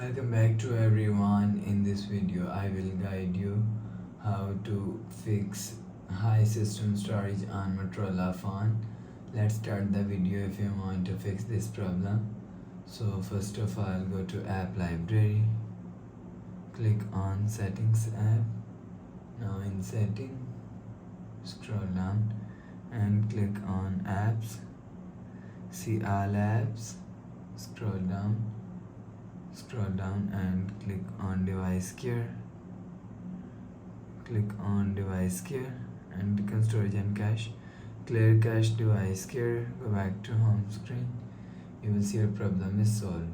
Welcome back to everyone. In this video I will guide you how to fix high system storage on Motorola phone. Let's start the video if you want to fix this problem. So first of all, go to app library, click on settings app. Now in setting, scroll down and click on apps, see all apps, scroll down and click on device care, and click on storage and cache, clear cache device care, go back to home screen. You will see your problem is solved.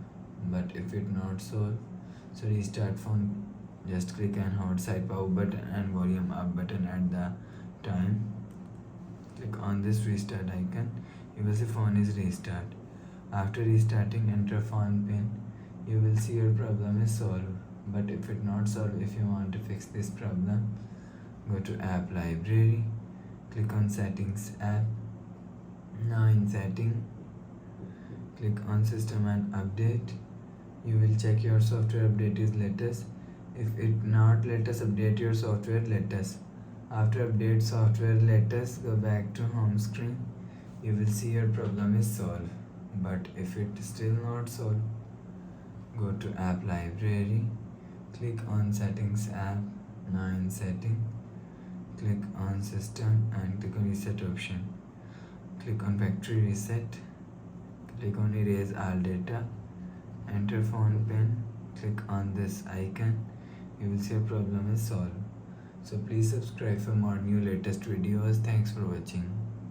But if it not solved, so restart phone, just click and hold side power button and volume up button at the time. Click on this restart icon, you will see phone is restart. After restarting, enter phone pin. You will see your problem is solved. But if it not solved, if you want to fix this problem, go to app library, click on settings app. Now in setting, click on system and update. You will check your software update is latest. If it not latest, update your software latest. After update software latest, go back to home screen. You will see your problem is solved. But if it still not solved, go to app library, click on settings app. Now in setting, click on system and click on reset option. Click on factory reset, click on erase all data, enter phone pin, click on this icon. You will see your problem is solved. So please subscribe for more new latest videos. Thanks for watching.